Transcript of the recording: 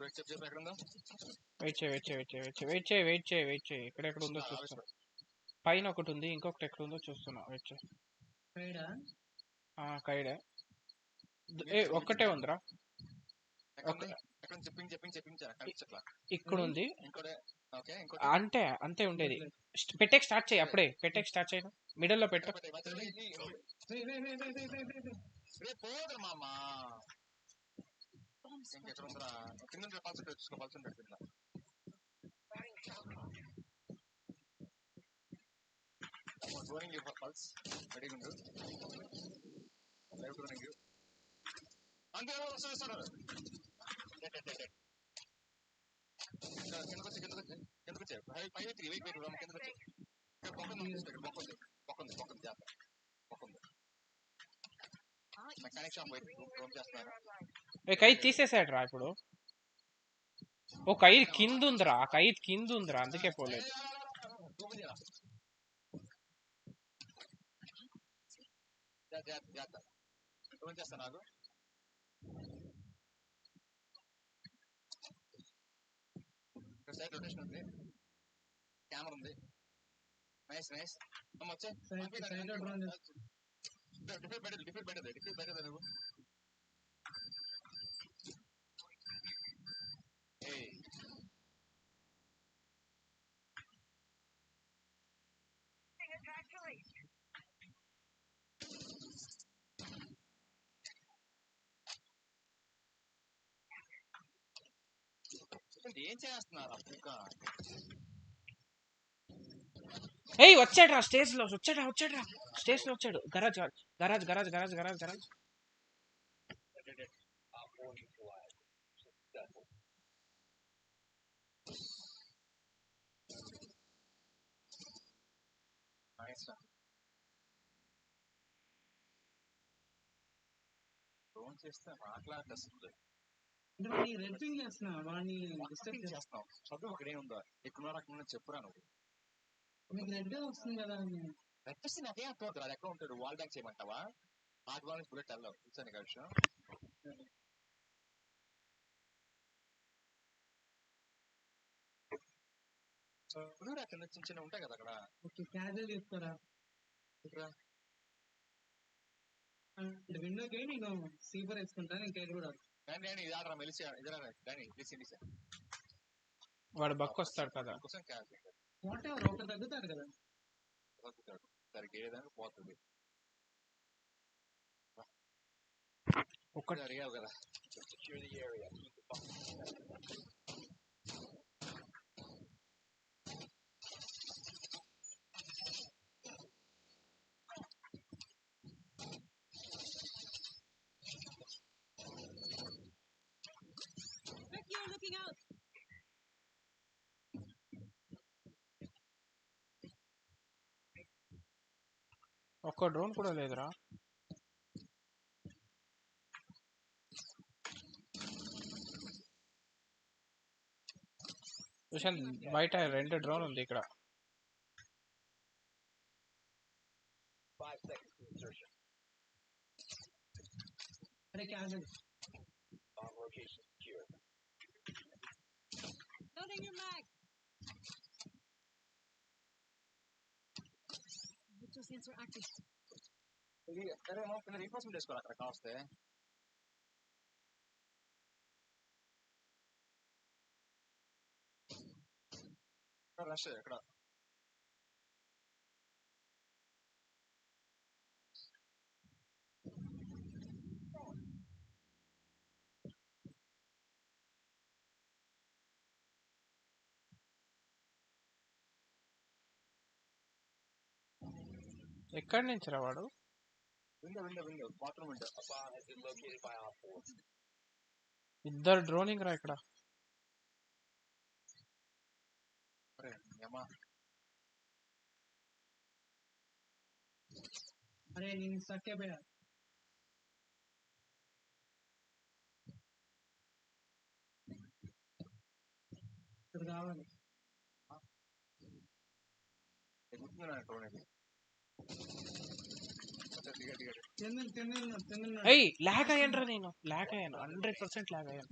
Wait చేయి ఎక్కడెక్కడ ఉందో చూస్తున్నా. పైన ఒకటి ఉంది, ఇంకొకటి ఎక్కడ ఉందో చూస్తున్నా. వెయిట్ చేయి. కైడే ఒక్కటే ఉందిరా. ఇక్కడ ఉంది అంటే అంతే ఉండేది. పెట్టేకి స్టార్ట్ చేయి, అప్పుడే పెట్టేకి స్టార్ట్ చేయను. మిడిల్ లో పెట్టు. ఖైద్ తీసేసాడు రా ఇప్పుడు. ఓ ఖైద్ కింద ఉందిరా, ఖైద్ కింద ఉందిరా, అందుకే పోలేదు. సైడ్ రొటేషన్ ఉంది, కెమెరా ఉంది. Nice nice. వచ్చే డిఫెక్ట్ బెటర్ నువ్వు. ఏం చేస్తున్నారు ఇంకా? వచ్చాడు రా స్టేజ్ లో, వచ్చాడు రా స్టేజ్ లో వచ్చాడు. Garage garage garage garage garage garage. Phone చేస్తే మాట్లాడలేదు. చేస్తాం చదువు అక్కడ ఏముందో ఎక్కడ అక్కడ చెప్పురా నువ్వు. మీకు రెడ్ వస్తుంది కదా, రెడ్ వస్తే నాకే అర్థం అవుతుంది. అది ఎక్కడ ఉంటాడు? వాల్ బ్యాంక్ చేయమంటావా? హార్డ్ వాల్ బుల్లెట్ వెళ్ళావు చూసాను కదా విషయం. చదువు అక్కడ చిన్న చిన్న ఉంటాయి కదా అక్కడ. క్యాజువల్ చెప్తారా విండోకి నేను స్లీపర్ వేసుకుంటాను. ఇంకా కూడా వాడు బక్ వస్తాడు కదా, ఒకటి తగ్గుతాడు కదా, సరిగ్గా ఏదానికి పోతుంది. ఒక్కటి అడిగావు కదా. ఒక్క డ్రోన్ కూడా లేదురా. విషన్ బయట 2 డ్రోన్ ఉంది ఇక్కడ. రీఫోర్స్మెంట్ చేసుకోవాలి అక్కడ కావస్తే. రష్ ఎక్కడ ఎక్కడి నుంచి రా వాడు? ఇద్దరు డ్రోనింగ్ రా ఇక్కడ. అరే నేను స్టక్ అయిపోయా. ఇక్కడ కావాలి. లాగ్ అయ్యాను రా, నేను లాగ్ అయ్యాను, 100% లాగ్ అయ్యాను.